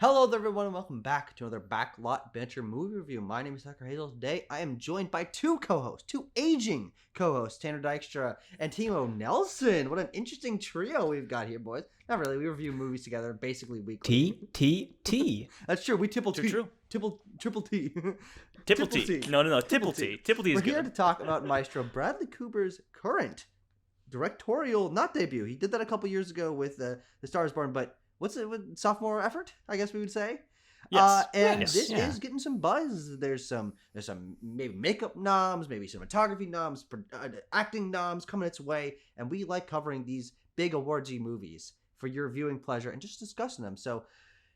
Hello there, everyone, and welcome back to another Backlot Banter movie review. My name is Tucker Hazel. Today, I am joined by two co-hosts, two aging co-hosts, Tanner Dykstra and Timo Nelson. What an interesting trio we've got here, boys. Not really. We review movies together basically weekly. T. That's true. We triple T. True. Triple T. Tipple T. No. Tipple T. Tipple T is We're here good. to talk about Maestro Bradley Cooper's current directorial, not debut. He did that a couple years ago with The Star is Born, but what's it? Sophomore effort, I guess we would say. Yes. This is getting some buzz. There's some maybe makeup noms, maybe cinematography noms, acting noms coming its way, and we like covering these big awardsy movies for your viewing pleasure and just discussing them. So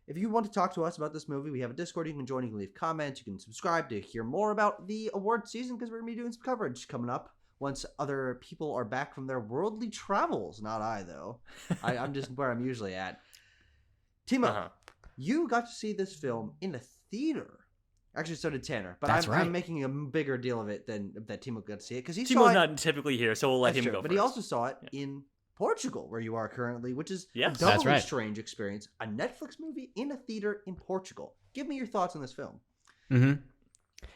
if you want to talk to us about this movie, we have a Discord you can join. You can leave comments. You can subscribe to hear more about the award season because we're going to be doing some coverage coming up once other people are back from their worldly travels. Not I, though. I'm just where I'm usually at. Timo, you got to see this film in a theater. Actually, so did Tanner. But I'm making a bigger deal of it than that Timo got to see it because Timo's not typically here, so we'll let him go first. But he also saw it in Portugal, where you are currently, which is a That's doubly right. strange experience. A Netflix movie in a theater in Portugal. Give me your thoughts on this film. Mm-hmm.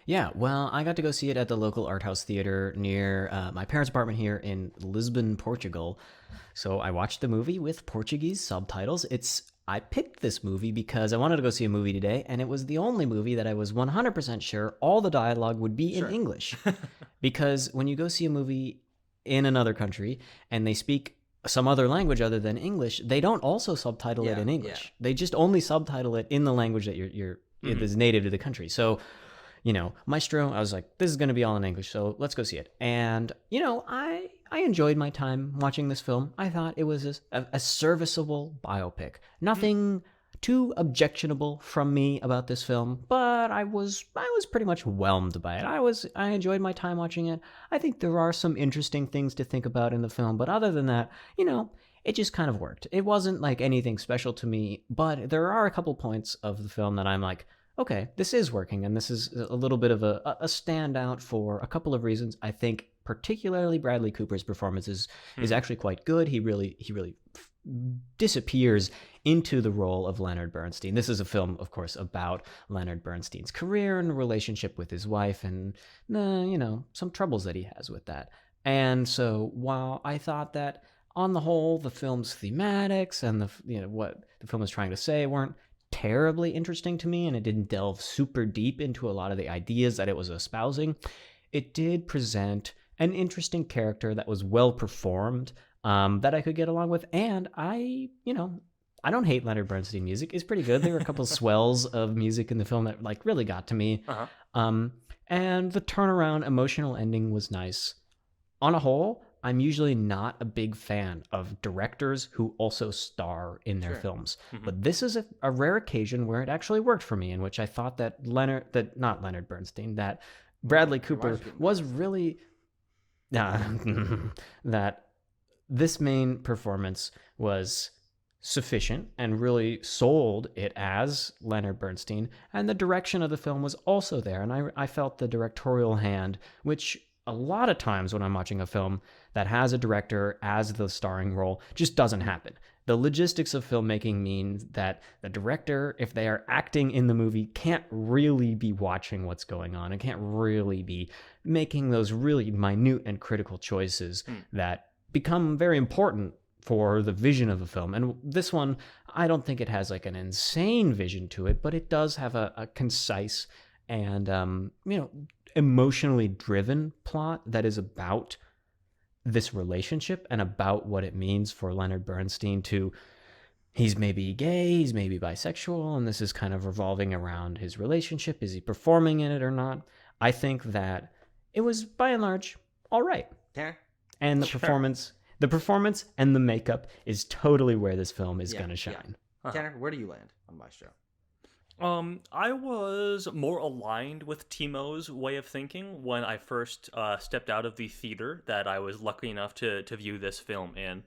Yeah, well, I got to go see it at the local art house theater near my parents' apartment here in Lisbon, Portugal. So I watched the movie with Portuguese subtitles. I picked this movie because I wanted to go see a movie today, and it was the only movie that I was 100% sure all the dialogue would be in English. Because when you go see a movie in another country and they speak some other language other than English, they don't also subtitle it in English. Yeah. They just only subtitle it in the language that it is native to the country. So, Maestro, I was like, this is going to be all in English, so let's go see it. And, I enjoyed my time watching this film. I thought it was a serviceable biopic. Nothing too objectionable from me about this film, but I was pretty much whelmed by it. I enjoyed my time watching it. I think there are some interesting things to think about in the film, but other than that, it just kind of worked. It wasn't like anything special to me, but there are a couple points of the film that I'm like, okay, this is working, and this is a little bit of a standout for a couple of reasons. I think particularly Bradley Cooper's performance is actually quite good. He really disappears into the role of Leonard Bernstein. This is a film, of course, about Leonard Bernstein's career and relationship with his wife and, some troubles that he has with that. And so while I thought that on the whole, the film's thematics and what the film is trying to say weren't terribly interesting to me, and it didn't delve super deep into a lot of the ideas that it was espousing, it did present an interesting character that was well performed, that I could get along with. And I don't hate Leonard Bernstein music. It's pretty good. There were a couple swells of music in the film that really got to me. And the turnaround emotional ending was nice. On a whole, I'm usually not a big fan of directors who also star in their films. But this is a rare occasion where it actually worked for me, in which I thought that Bradley Cooper was really... that this main performance was sufficient and really sold it as Leonard Bernstein, and the direction of the film was also there. And I felt the directorial hand, which a lot of times when I'm watching a film that has a director as the starring role, just doesn't happen. The logistics of filmmaking mean that the director, if they are acting in the movie, can't really be watching what's going on and can't really be making those really minute and critical choices that become very important for the vision of a film. And this one, I don't think it has like an insane vision to it, but it does have a concise and emotionally driven plot that is about this relationship and about what it means for Leonard Bernstein he's maybe gay, he's maybe bisexual, and this is kind of revolving around his relationship. Is he performing in it or not? I think that it was by and large all right. Tanner? And the performance and the makeup is totally where this film is going to shine. Tanner, where do you land on Maestro? I was more aligned with Timo's way of thinking when I first stepped out of the theater that I was lucky enough to view this film in.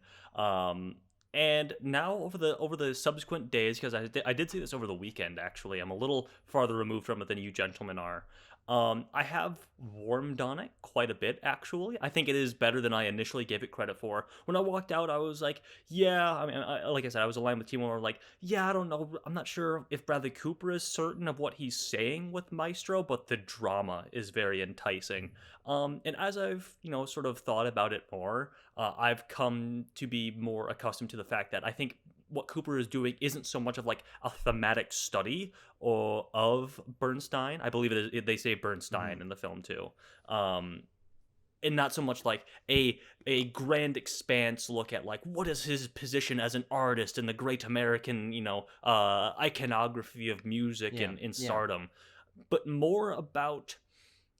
And now over the subsequent days, because I did see this over the weekend, actually, I'm a little farther removed from it than you gentlemen are. I have warmed on it quite a bit, actually. I think it is better than I initially gave it credit for. When I walked out, I was like, yeah, I mean, like I said, I was aligned with Timo. We're like, yeah, I don't know. I'm not sure if Bradley Cooper is certain of what he's saying with Maestro, but the drama is very enticing. And as I've, sort of thought about it more, I've come to be more accustomed to the fact that I think what Cooper is doing isn't so much of like a thematic study or of Bernstein. I believe it is, they say Bernstein in the film too. And not so much like a grand expanse look at like what is his position as an artist in the great American, iconography of music in stardom, but more about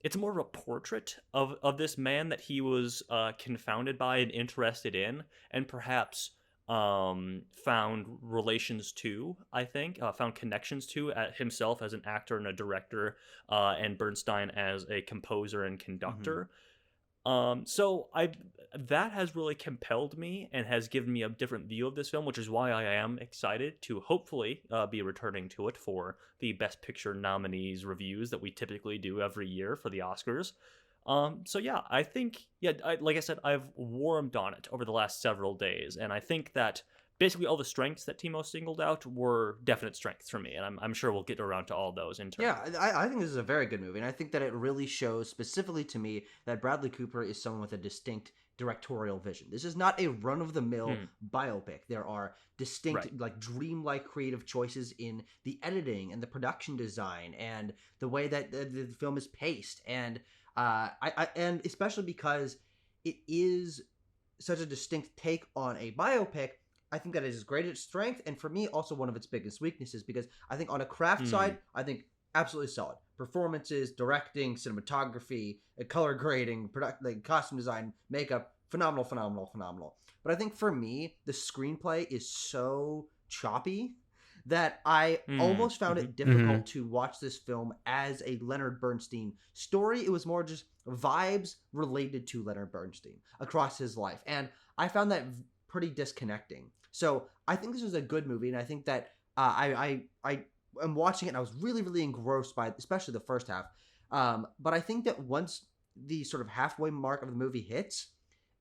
it's more of a portrait of this man that he was confounded by and interested in, and perhaps found relations to, I think, found connections to himself as an actor and a director, and Bernstein as a composer and conductor. So that has really compelled me and has given me a different view of this film, which is why I am excited to hopefully be returning to it for the Best Picture nominees reviews that we typically do every year for the Oscars. So yeah, I think, like I said, I've warmed on it over the last several days, and I think that basically all the strengths that Timo singled out were definite strengths for me, and I'm sure we'll get around to all those in turn. Yeah, I think this is a very good movie, and I think that it really shows specifically to me that Bradley Cooper is someone with a distinct directorial vision. This is not a run-of-the-mill biopic. There are distinct, like dreamlike creative choices in the editing and the production design and the way that the film is paced, and and especially because it is such a distinct take on a biopic, I think that is its greatest strength, and for me, also one of its biggest weaknesses, because I think on a craft side, I think absolutely solid. Performances, directing, cinematography, color grading, like costume design, makeup, phenomenal. But I think for me, the screenplay is so choppy that I almost found it difficult to watch this film as a Leonard Bernstein story. It was more just vibes related to Leonard Bernstein across his life, and I found that pretty disconnecting. So I think this was a good movie, and I think that I am watching it, and I was really, really engrossed by it, especially the first half. But I think that once the sort of halfway mark of the movie hits,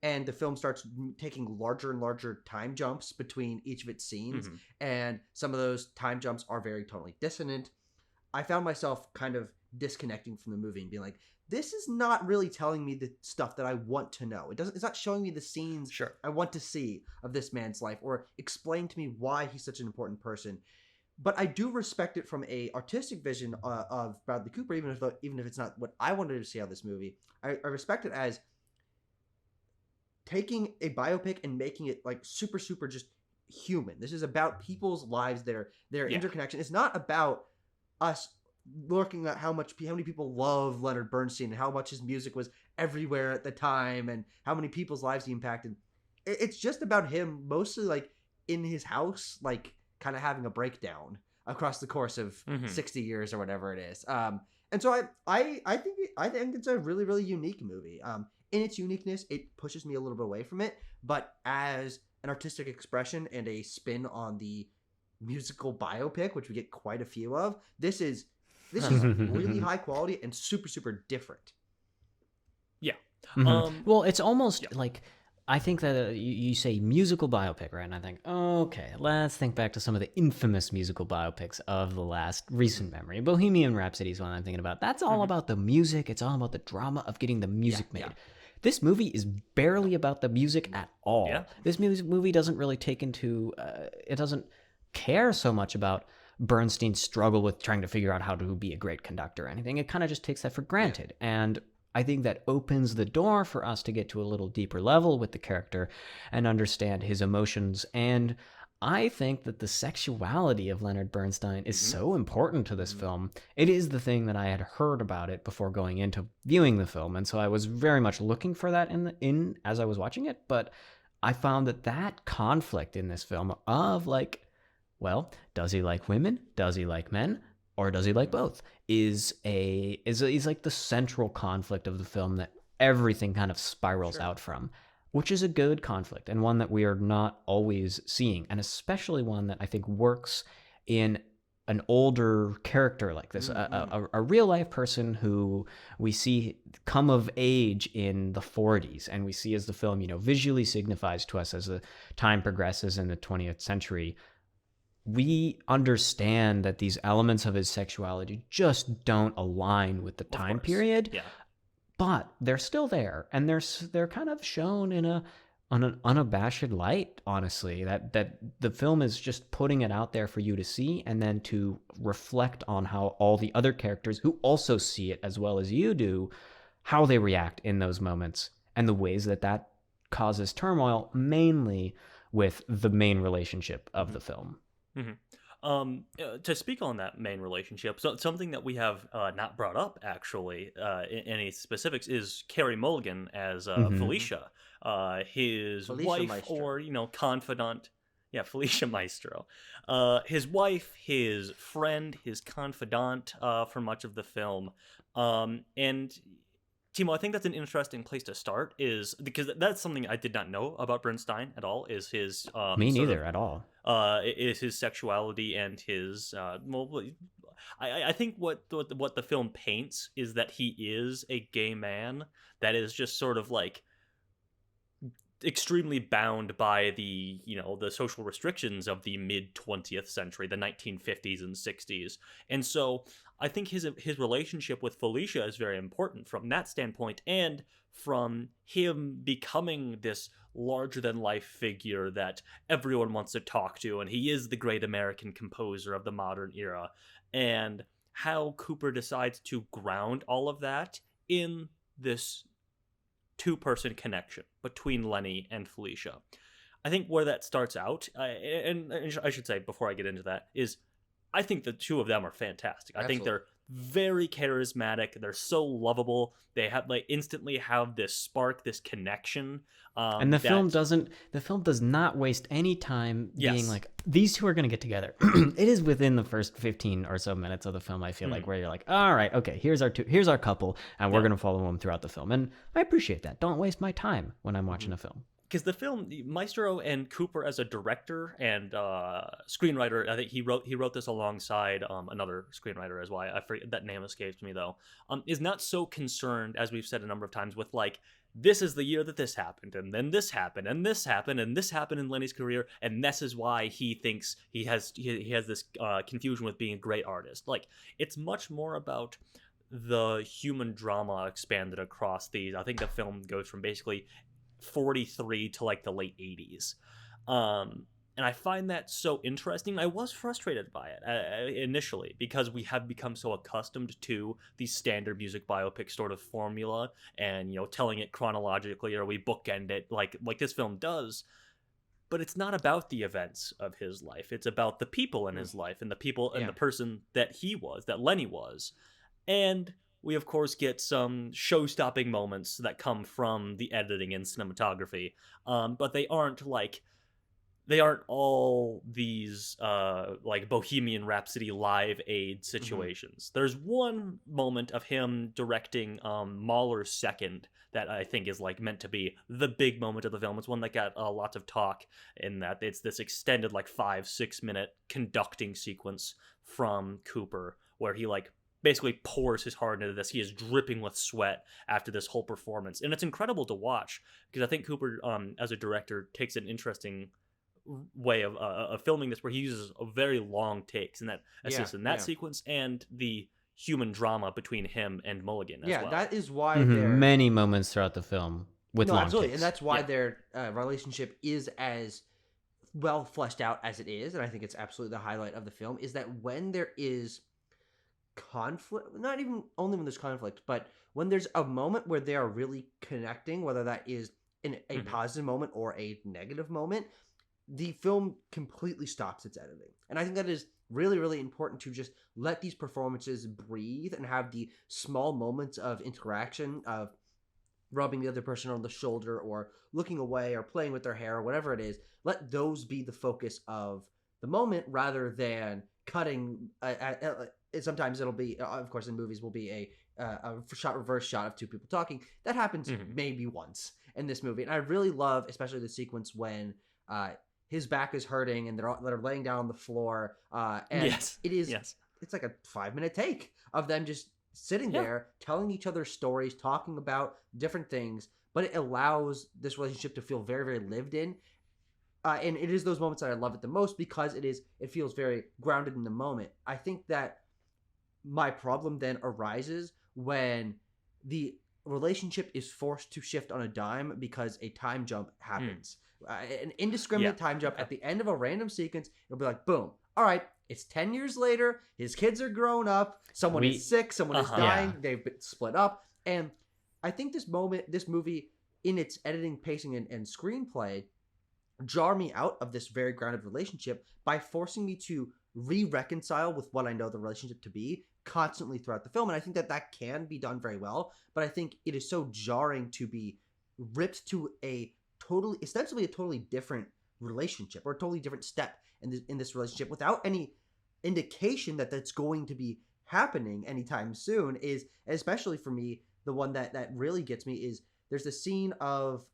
and the film starts taking larger and larger time jumps between each of its scenes, and some of those time jumps are very tonally dissonant, I found myself kind of disconnecting from the movie and being like, this is not really telling me the stuff that I want to know. It's not showing me the scenes I want to see of this man's life, or explain to me why he's such an important person. But I do respect it from a artistic vision of Bradley Cooper, even if it's not what I wanted to see out of this movie. I respect it as taking a biopic and making it like super, super just human. This is about people's lives, their interconnection. It's not about us looking at how many people love Leonard Bernstein and how much his music was everywhere at the time and how many people's lives he impacted. It's just about him mostly like in his house, like kind of having a breakdown across the course of 60 years or whatever it is. And so I think it's a really, really unique movie. In its uniqueness, it pushes me a little bit away from it, but as an artistic expression and a spin on the musical biopic, which we get quite a few of, this is really high quality and super, super different. Yeah. Well, it's almost like, I think that you say musical biopic, right? And I think, okay, let's think back to some of the infamous musical biopics of the last recent memory. Bohemian Rhapsody is one I'm thinking about. That's all about the music. It's all about the drama of getting the music made. Yeah. This movie is barely about the music at all. Yeah. This movie doesn't really take into, it doesn't care so much about Bernstein's struggle with trying to figure out how to be a great conductor or anything. It kind of just takes that for granted. Yeah. And I think that opens the door for us to get to a little deeper level with the character and understand his emotions. And I think that the sexuality of Leonard Bernstein is so important to this film. It is the thing that I had heard about it before going into viewing the film. And so I was very much looking for that in as I was watching it. But I found that conflict in this film of like, well, does he like women? Does he like men? Or does he like both? Is like the central conflict of the film that everything kind of spirals out from, which is a good conflict and one that we are not always seeing, and especially one that I think works in an older character like this, Mm-hmm. a real life person who we see come of age in the 40s, and we see as the film, visually signifies to us as the time progresses in the 20th century. We understand that these elements of his sexuality just don't align with the Of time course. period, Yeah. but they're still there, and they're kind of shown in on an unabashed light, honestly, that the film is just putting it out there for you to see, and then to reflect on how all the other characters who also see it as well as you do, how they react in those moments, and the ways that causes turmoil, mainly with the main relationship of the film. hmm to speak on that main relationship, so something that we have not brought up actually in any specifics is Carey Mulligan as Mm-hmm. Mm-hmm. Felicia, his Felicia wife Maestro. or confidant. Yeah, Felicia Maestro, his wife, his friend, his confidant for much of the film, and Timo, I think that's an interesting place to start, is because that's something I did not know about Bernstein at all. Is his Me sort neither of at all. is his sexuality and his well, I think what the film paints is that he is a gay man that is just sort of like extremely bound by the the social restrictions of the mid 20th century, the 1950s and 60s. And so I think his relationship with Felicia is very important from that standpoint, and from him becoming this larger than life figure that everyone wants to talk to, and he is the great American composer of the modern era, and how Cooper decides to ground all of that in this two-person connection between Lenny and Felicia. I think where that starts out, and I should say before I get into that, is I think the two of them are fantastic. I think Absolutely. they're very charismatic. They're so lovable. They instantly have this spark, this connection. And the film That doesn't the film does not waste any time being yes, like, these two are going to get together. It is within the first 15 or so minutes of the film, I feel like, Mhm. where you're like, all right, okay, here's our couple, and we're Yeah. going to follow them throughout the film. And I appreciate that. Don't waste my time when I'm Mm-hmm. watching a film. Because the film, Maestro and Cooper as a director and screenwriter, I think he wrote this alongside another screenwriter as well. I forget, that name escapes me though. Is not so concerned, as we've said a number of times, with like, this is the year that this happened, and then this happened, and this happened, and this happened in Lenny's career, and this is why he thinks he has this confusion with being a great artist. Like, it's much more about the human drama expanded across these. I think the film goes from basically 43 to like the late 80s. And I find that so interesting. I was frustrated by it initially, because we have become so accustomed to the standard music biopic sort of formula, and telling it chronologically, or we bookend it like this film does. But it's not about the events of his life. It's about the people in his life, and the people and Yeah. the person that that Lenny was. And we, of course, get some show-stopping moments that come from the editing and cinematography, but they aren't all these like Bohemian Rhapsody Live Aid Mm-hmm. situations. There's one moment of him directing Mahler's Second that I think is like meant to be the big moment of the film. It's one that got lots of talk, in that it's this extended like 5-6 minute conducting sequence from Cooper, where he like basically pours his heart into this. He is dripping with sweat after this whole performance, and it's incredible to watch, because I think Cooper, as a director, takes an interesting way of filming this, where he uses a very long takes, and that Yeah. assists in that Yeah. sequence and the human drama between him and Mulligan as Yeah. well. That is why Mm-hmm. they're Many moments throughout the film with no, long absolutely, and takes. that's why Yeah. their relationship is as well fleshed out as it is, and I think it's absolutely the highlight of the film. Is that when there is conflict, not even only when there's conflict, but when there's a moment where they are really connecting, whether that is in a hmm positive moment or a negative moment, the film completely stops its editing. And I think that is really, really important, to just let these performances breathe and have the small moments of interaction, of rubbing the other person on the shoulder or looking away or playing with their hair or whatever it is. Let those be the focus of the moment, rather than cutting. Sometimes it'll be, of course, in movies will be a reverse shot of two people talking. That happens hmm maybe once in this movie, and I really love, especially the sequence when his back is hurting and they're laying down on the floor. And Yes. it is, Yes. it's like a 5-minute take of them just sitting Yeah. there, telling each other stories, talking about different things, but it allows this relationship to feel very, very lived in. And it is those moments that I love it the most because it feels very grounded in the moment. I think that my problem then arises when the relationship is forced to shift on a dime because a time jump happens. An indiscriminate time jump at the end of a random sequence. It'll be like, boom. All right, it's 10 years later. His kids are grown up. Someone is sick. Someone is dying. Yeah. They've been split up. And I think this movie, in its editing, pacing, and screenplay, jar me out of this very grounded relationship by forcing me to re-reconcile with what I know the relationship to be constantly throughout the film. And I think that can be done very well, but I think it is so jarring to be ripped to ostensibly a totally different relationship or a totally different step in this relationship without any indication that that's going to be happening anytime soon. Is especially for me, the one that really gets me is there's the scene of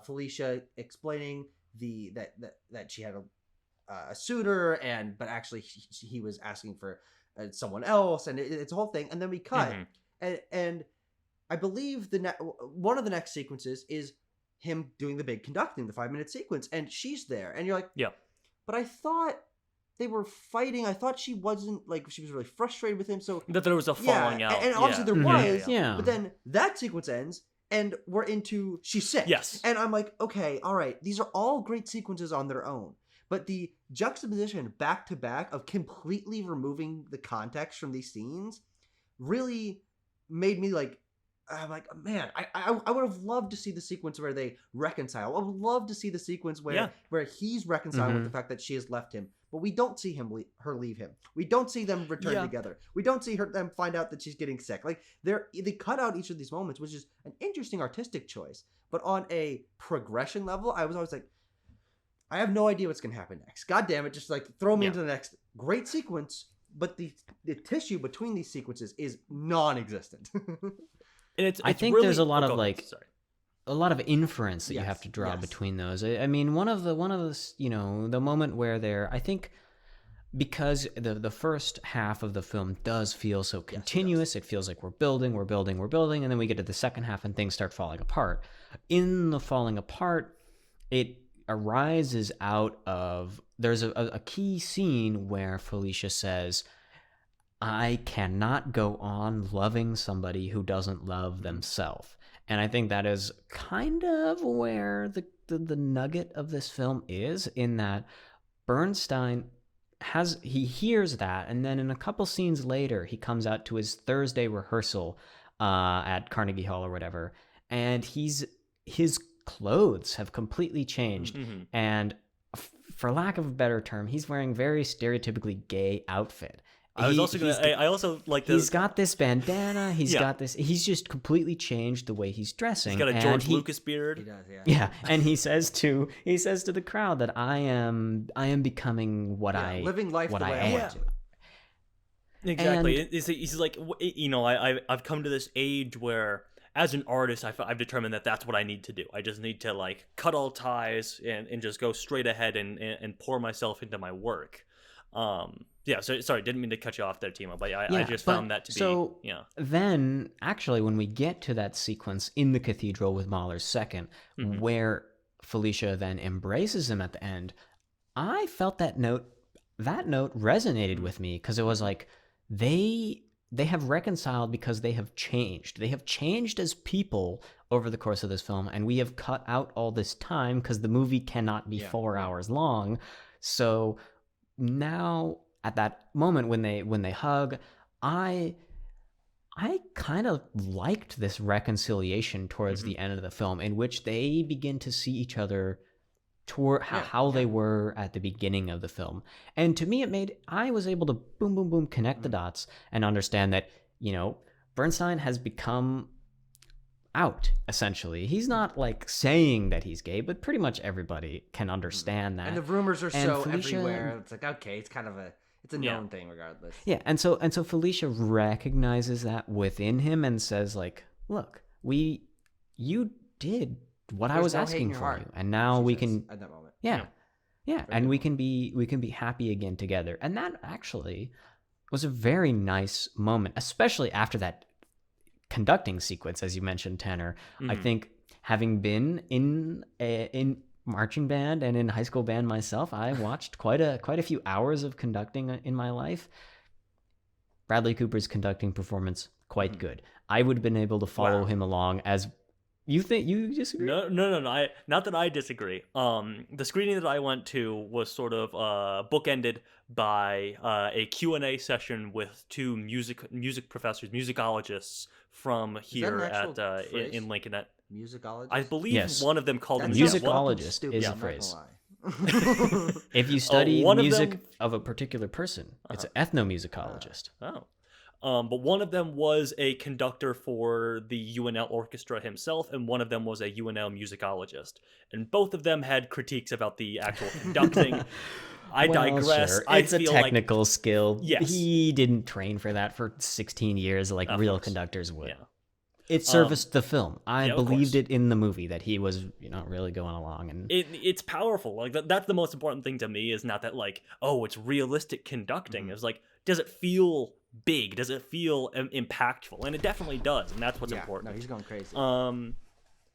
Felicia explaining that she had a suitor, but actually he was asking for someone else, and it's a whole thing. And then we cut, and I believe one of the next sequences is him doing the big conducting, the 5-minute sequence, and she's there, and you're like, yeah. But I thought they were fighting. I thought she wasn't, like, she was really frustrated with him. So that there was a falling out, and obviously there was. Yeah. But then that sequence ends, and we're into she's sick. Yes. And I'm like, okay, all right, these are all great sequences on their own. But the juxtaposition back to back of completely removing the context from these scenes really made me like, I'm like, man, I would have loved to see the sequence where they reconcile. I would love to see the sequence where he's reconciling with the fact that she has left him, but we don't see her leave him. We don't see them return together. We don't see them find out that she's getting sick. Like they cut out each of these moments, which is an interesting artistic choice. But on a progression level, I was always like, I have no idea what's going to happen next. God damn it, just like throw me into the next great sequence. But the tissue between these sequences is non-existent. And it's I think really, there's a lot of a lot of inference that you Yes, have to draw yes. between those. I mean, one of the the moment where I think because the first half of the film does feel so continuous, it feels like we're building, and then we get to the second half and things start falling apart. In the falling apart, it arises out of there's a key scene where Felicia says, I cannot go on loving somebody who doesn't love themselves. And I think that is kind of where the nugget of this film is, in that Bernstein he hears that, and then in a couple scenes later, he comes out to his Thursday rehearsal at Carnegie Hall or whatever, and his clothes have completely changed. And for lack of a better term, he's wearing very stereotypically gay outfit. I also like this. He's got this bandana. He's got this. He's just completely changed the way he's dressing. He's got a George Lucas beard. He does, yeah. Yeah, and he says to the crowd that I am becoming what I living life what the way I I am. want to. Exactly. And- He's like, I've come to this age where, as an artist, I've determined that that's what I need to do. I just need to like cut all ties and just go straight ahead and pour myself into my work. Yeah, so sorry, didn't mean to cut you off there, Timo, but I just found that to be so. Then, actually, when we get to that sequence in the cathedral with Mahler's second, where Felicia then embraces him at the end, I felt that note resonated with me, because it was like they have reconciled because they have changed. They have changed as people over the course of this film, and we have cut out all this time because the movie cannot be 4 hours long. So now at that moment when they hug, I kind of liked this reconciliation towards the end of the film, in which they begin to see each other toward how they were at the beginning of the film. And to me, I was able to boom, boom, boom, connect the dots and understand that, Bernstein has become out, essentially. He's not like saying that he's gay, but pretty much everybody can understand that. And the rumors are And so Felicia- everywhere. It's like, okay, it's kind of it's a known thing regardless. Yeah, and so Felicia recognizes that within him and says, like, look, you did what I There's was no hate in asking your for heart, you, and now she we says can at that moment. yeah. Yeah, Very and good we can be happy again together. And that actually was a very nice moment, especially after that conducting sequence, as you mentioned, Tanner. I Mhm. think having been in marching band and in high school band myself, I watched quite a few hours of conducting in my life. Bradley Cooper's conducting performance quite Mhm. good. I would have been able to follow Wow. him along as you think. You disagree? No. Not that I disagree. The screening that I went to was sort of bookended by a Q&A session with two music professors, musicologists from Is that an here at actual in phrase? Lincoln. I Musicologist? believe Yes. one of them called A That themselves sounds one. fucking musicologist stupid. is a I'm not gonna phrase. lie. If you study the One of music them. of a particular person, it's Uh-huh. an ethnomusicologist. Oh. But one of them was a conductor for the UNL orchestra himself, and one of them was a UNL musicologist. And both of them had critiques about the actual conducting. I Well, digress. sure. I It's a feel like technical skill. yes, He didn't train for that for 16 years like of real course, conductors would. yeah, It um, serviced the film. I yeah, of believed course. it in the movie that he was, really going along and It's powerful. Like that's the most important thing to me is not that like oh it's realistic conducting. Mhm. It's like does it feel big? Does it feel impactful? And it definitely does, and that's what's Yeah, no, important. he's going crazy.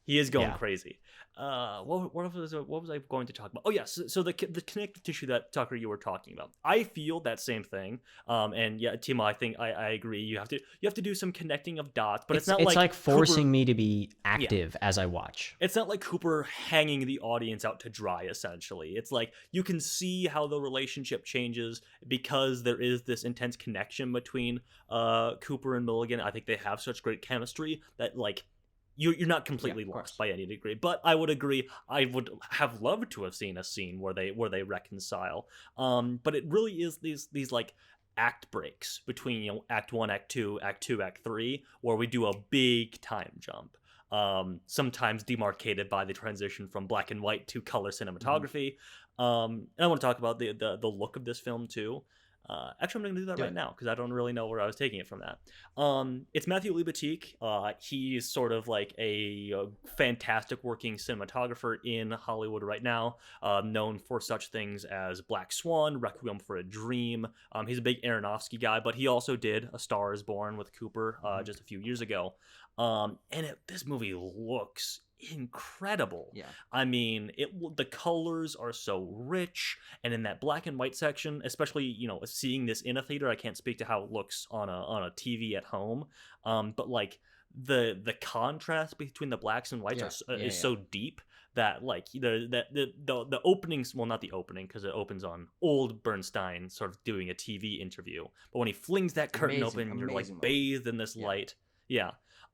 He is going yeah. crazy. What was I going to talk about? Oh yes, so the connective tissue that Tucker you were talking about. I feel that same thing. And yeah, Timo, I think I agree. You have to do some connecting of dots, but it's not It's like like Cooper. forcing me to be Yeah, active as I watch. it's not like Cooper hanging the audience out to dry. Essentially, it's like you can see how the relationship changes because there is this intense connection between Cooper and Milligan. I think they have such great chemistry that like you're not completely of lost course. by any degree. But I would agree. I would have loved to have seen a scene where they reconcile. But it really is these like act breaks between Act One, Act Two, Act 3, where we do a big time jump. Sometimes demarcated by the transition from black and white to color Mhm. cinematography. And I want to talk about the look of this film too. Actually, I'm going to do that Do right it. now because I don't really know where I was taking it from that. It's Matthew Libatique. He's sort of like a fantastic working cinematographer in Hollywood right now, known for such things as Black Swan, Requiem for a Dream. He's a big Aronofsky guy, but he also did A Star is Born with Cooper Mhm. just a few years ago. This movie looks incredible. Yeah. I mean, the colors are so rich, and in that black and white section, especially seeing this in a theater, I can't speak to how it looks on a TV at home. But like the contrast between the blacks and whites Yeah. is Yeah. so deep that like the openings, well, not the opening because it opens on old Bernstein sort of doing a TV interview, but when he flings that curtain Amazing, open, you're like amazing moment. bathed in this Yeah. light. Yeah.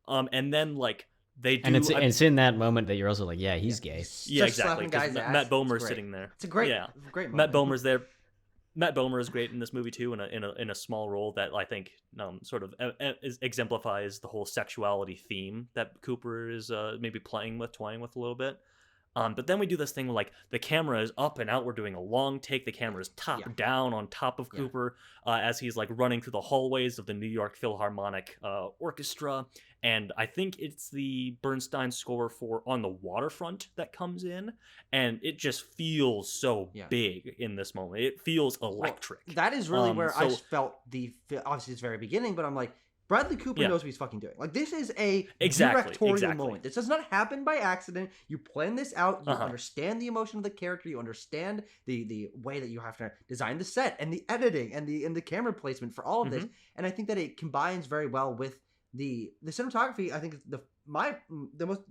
And then like they And do. it's in that moment that you're also like, yeah, Yeah. he's gay. He's Yeah, just exactly. slapping Because guys' ass. Matt It's Bomer's great. sitting there. It's a great, Yeah, great Matt moment. Bomer's there. Matt Bomer is great in this movie too, in a small role that I think sort of exemplifies the whole sexuality theme that Cooper is maybe toying with a little bit. But then we do this thing where like the camera is up and out. We're doing a long take. The camera is top Yeah. down on top of Yeah. Cooper as he's like running through the hallways of the New York Philharmonic Orchestra. And I think it's the Bernstein score for On the Waterfront that comes in, and it just feels so Yeah. big in this moment. It feels Well, electric. that is really where I So felt obviously it's very beginning, but I'm like, Bradley Cooper yeah, knows what he's fucking doing. Like, this is a exactly, directorial exactly. moment. This does not happen by accident. You plan this out. You Uh-huh. understand the emotion of the character. You understand the way that you have to design the set and the editing and the camera placement for all of this. And I think that it combines very well with the cinematography. I think the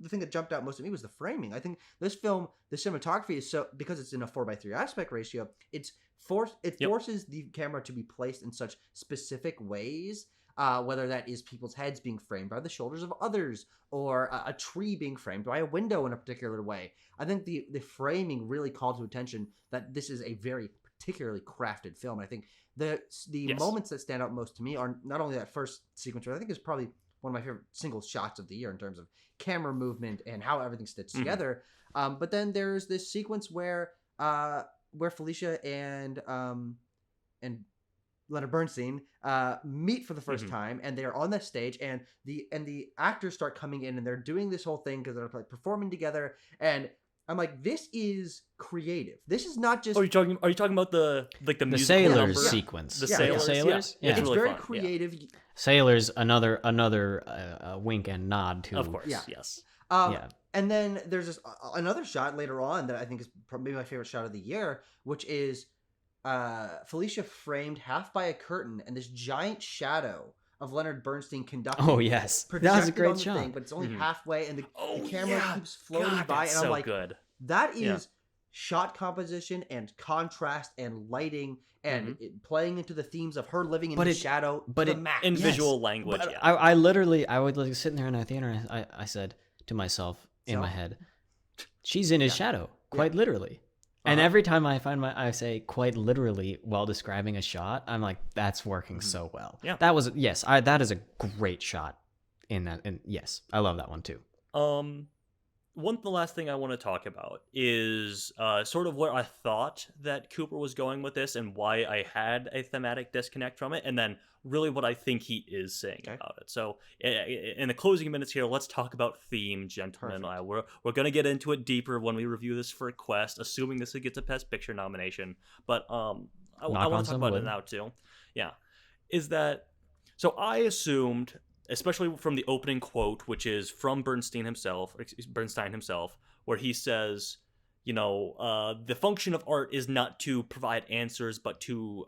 thing that jumped out most at me was the framing. I think this film, the cinematography is so, because it's in a 4:3 aspect ratio, it Yep. forces the camera to be placed in such specific ways. Whether that is people's heads being framed by the shoulders of others, or a tree being framed by a window in a particular way. I think the framing really called to attention that this is a very particularly crafted film. And I think the Yes. moments that stand out most to me are not only that first sequence, which I think is probably one of my favorite single shots of the year in terms of camera movement and how everything stitched together. But then there's this sequence where Felicia and Leonard Bernstein meet for the first time, and they are on the stage, and the actors start coming in, and they're doing this whole thing because they're like performing together, and I'm like, this is creative. This is not just. Are you talking about the The musical sailors number? sequence. The Yeah, sailors. Sailors? Yeah. Yeah. It's It's really very fun. Yeah. creative. Sailors, another wink and nod to. Of course. Yeah. Yes. Yeah. And then there's this another shot later on that I think is probably my favorite shot of the year, which is Felicia framed half by a curtain and this giant shadow of Leonard Bernstein conducting. Oh yes, that was a projected great on the shot. thing, but it's only Mhm. halfway, and the Oh, camera yeah. keeps floating God, by, that's and I'm so like, good. that is Yeah. shot composition and contrast and lighting and Mhm. it playing into the themes of her living in But the it- shadow but to it- the max. In Yes, visual language. But Yeah. I literally, I would like sitting there in the theater, and I said to myself in my So? head, she's in his Yeah. shadow, quite literally. And Uh-huh. every time I say quite literally while describing a shot, I'm like, that's working so well. Yeah. That was, that is a great shot in that. And yes, I love that one too. The last thing I want to talk about is sort of where I thought that Cooper was going with this and why I had a thematic disconnect from it, and then really what I think he is saying Okay. about it. So in the closing minutes here, let's talk about theme, gentlemen. Perfect. We're going to get into it deeper when we review this for Quest, assuming this gets a Best Picture nomination. But I Knock on want to talk some about wood. it now too. Yeah, is that so? I assumed, especially from the opening quote, which is from Bernstein himself, where he says, the function of art is not to provide answers, but to,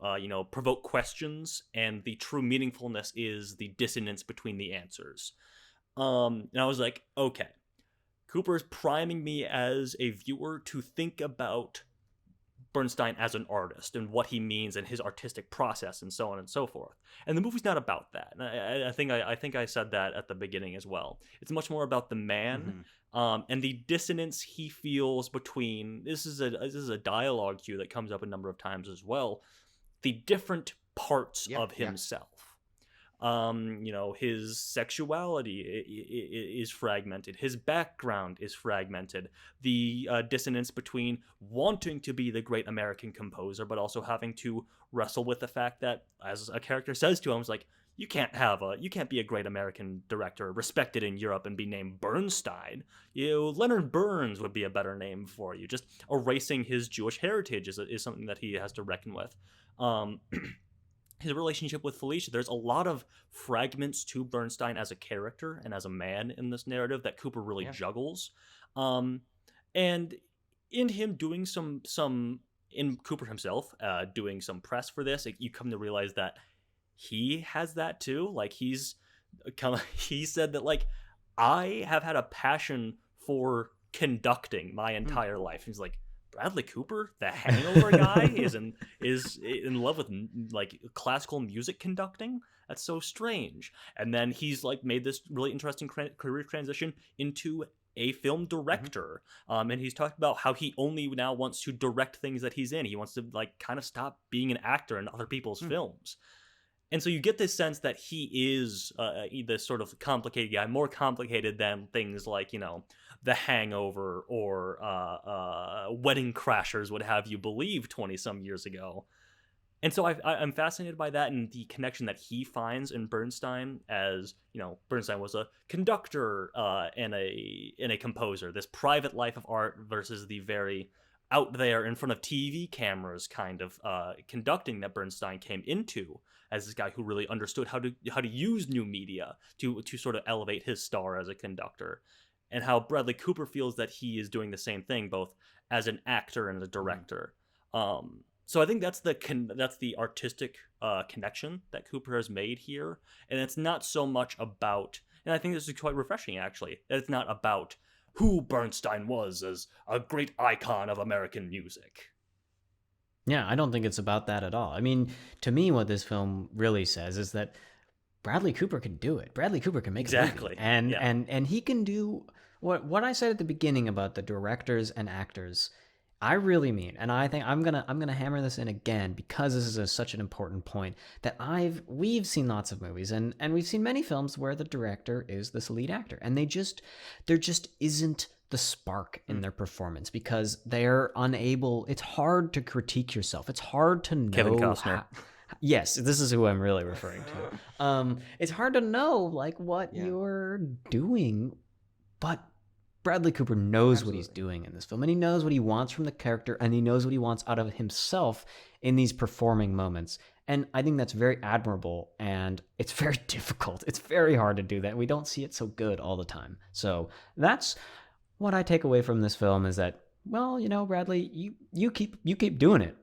provoke questions, and the true meaningfulness is the dissonance between the answers. And I was like, okay, Cooper's priming me as a viewer to think about Bernstein as an artist and what he means and his artistic process and so on and so forth. And the movie's not about that. And I think I said that at the beginning as well. It's much more about the man and the dissonance he feels between. This is a dialogue cue that comes up a number of times as well. The different parts of himself. His sexuality is fragmented. His background is fragmented. The dissonance between wanting to be the great American composer, but also having to wrestle with the fact that, as a character says to him, it's like, you can't be a great American director respected in Europe and be named Bernstein. Leonard Burns would be a better name for you. Just erasing his Jewish heritage is something that he has to reckon with. His relationship with Felicia, there's a lot of fragments to Bernstein as a character and as a man in this narrative that Cooper really juggles. And in him doing in Cooper himself, doing some press for this, you come to realize that he has that too. Like, he said that, like, I have had a passion for conducting my entire life. He's like, Bradley Cooper, the Hangover guy, is in love with, like, classical music conducting. That's so strange. And then he's, like, made this really interesting career transition into a film director. And he's talked about how he only now wants to direct things that he's in. He wants to, like, kind of stop being an actor in other people's films. And so you get this sense that he is this sort of complicated guy, more complicated than things like, The Hangover or Wedding Crashers would have you believe 20-some years ago. And so I'm fascinated by that and the connection that he finds in Bernstein as, Bernstein was a conductor and a composer, this private life of art versus the very out there in front of TV cameras kind of conducting that Bernstein came into as this guy who really understood how to use new media to sort of elevate his star as a conductor. And how Bradley Cooper feels that he is doing the same thing, both as an actor and a director. So I think that's the artistic connection that Cooper has made here, and it's not so much about. And I think this is quite refreshing, actually. That it's not about who Bernstein was as a great icon of American music. Yeah, I don't think it's about that at all. I mean, to me, what this film really says is that Bradley Cooper can do it. Bradley Cooper can make Exactly. a movie. And he can do what I said at the beginning about the directors and actors. I really mean, and I think I'm gonna hammer this in again because this is such an important point that we've seen lots of movies and we've seen many films where the director is this lead actor and there just isn't the spark in their performance because they're unable. It's hard to critique yourself. It's hard to know. Kevin Costner. Yes, this is who I'm really referring to. It's hard to know like what you're doing, but Bradley Cooper knows what he's Absolutely. doing in this film, and he knows what he wants from the character, and he knows what he wants out of himself in these performing moments. And I think that's very admirable, and it's very difficult. It's very hard to do that. We don't see it so good all the time. So that's what I take away from this film is that, well, Bradley, you keep doing it.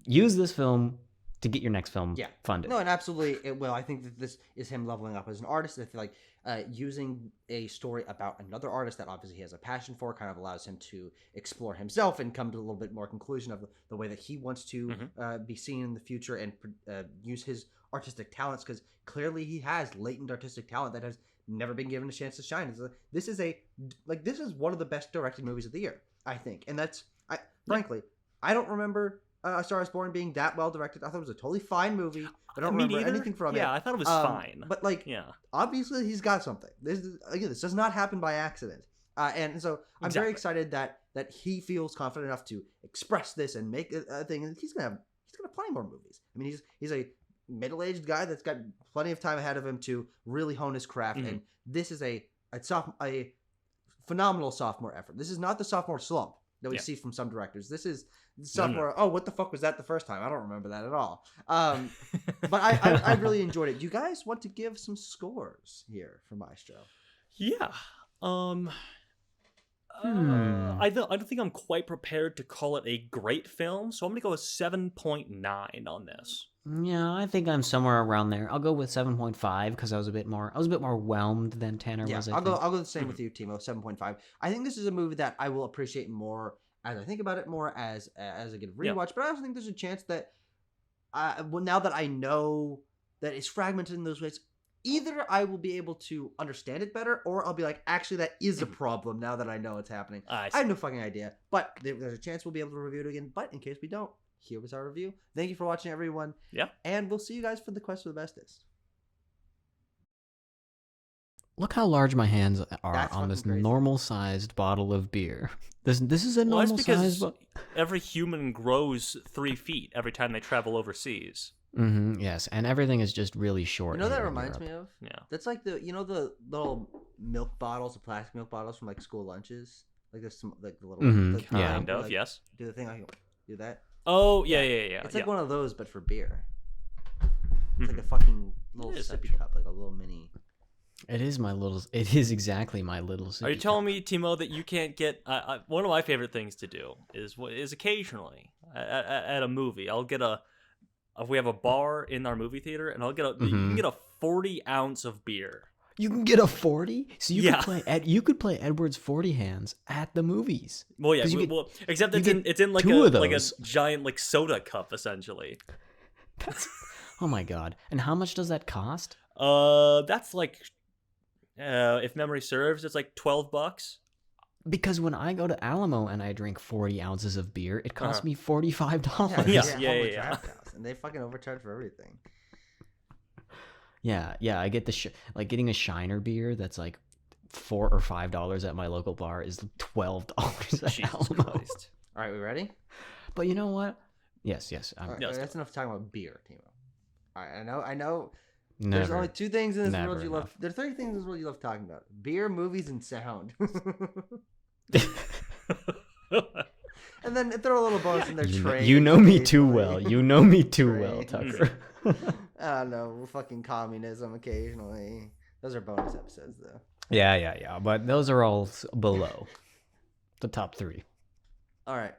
Use this film to get your next film funded. No, and absolutely it will. I think that this is him leveling up as an artist. I feel like using a story about another artist that obviously he has a passion for kind of allows him to explore himself and come to a little bit more conclusion of the way that he wants to be seen in the future and use his artistic talents, because clearly he has latent artistic talent that has never been given a chance to shine. This is one of the best directed movies of the year, I think, and frankly, I don't remember A Star Is Born being that well directed. I thought it was a totally fine movie. I don't remember anything from it. Yeah, I thought it was fine. But obviously he's got something. This does not happen by accident. And so I'm very excited that he feels confident enough to express this and make a thing. And he's gonna have plenty more movies. I mean, he's a middle-aged guy that's got plenty of time ahead of him to really hone his craft. And this is a phenomenal sophomore effort. This is not the sophomore slump that we see from some directors. This is sophomore. Oh, what the fuck was that the first time? I don't remember that at all. But I really enjoyed it. Do you guys want to give some scores here for Maestro? Yeah. I don't think I'm quite prepared to call it a great film, so I'm gonna go with 7.9 on this. Yeah, I think I'm somewhere around there. I'll go with 7.5 because I was a bit more whelmed than Tanner was. I'll go the same with you, Timo. 7.5. I think this is a movie that I will appreciate more as I think about it, more as a good rewatch. But I also think there's a chance that now that I know that it's fragmented in those ways, either I will be able to understand it better, or I'll be like, actually, that is a problem now that I know it's happening. I have no fucking idea. But there's a chance we'll be able to review it again. But in case we don't, here was our review. Thank you for watching, everyone. Yeah. And we'll see you guys for the quest for the bestest. Look how large my hands are That's on this fucking crazy. normal-sized bottle of beer. This is a normal-sized bottle. Every human grows 3 feet every time they travel overseas. Mm-hmm, yes, and everything is just really short. You know what that here in reminds Europe. me of? Yeah. That's like the little milk bottles, the plastic milk bottles from like school lunches. Like this, like the little. Mhm, the yeah. Kind of, like, yes. Do the thing like do that. Oh, yeah. It's like one of those, but for beer. It's like a Mhm. fucking little It is, sippy actually. cup, like a little mini. It is exactly my little. Are you telling me, Timo, that you can't get one of my favorite things to do is occasionally at a movie I'll get if we have a bar in our movie theater, and I'll get you can get a 40-ounce of beer. You can get a 40, so you Yeah. could play Edward's 40 hands at the movies. Well, yeah, 'Cause you well, except you it's in like two of like a those. giant like soda cup essentially. Oh my god! And how much does that cost? That's like if memory serves, it's like $12. Because when I go to Alamo and I drink 40 ounces of beer, it costs me $45. Yeah. Draft House, and they fucking overcharge for everything. Yeah. I get like getting a Shiner beer that's like $4 or $5 at my local bar is $12 at Jesus Alamo. Christ. All right, we ready? But you know what? Yes. All right, Yes. that's enough talking about beer, Timo. All right, I know. Never. There's only 2 things in this Never world you love. enough. There's 3 things in this world you love talking about: beer, movies, and sound. And then throw a little bonus in there. Trade. You know me too well. occasionally. You know me too well, Trade. Tucker. I don't know, fucking communism occasionally. Those are bonus episodes, though. Yeah. But those are all below the top 3. All right.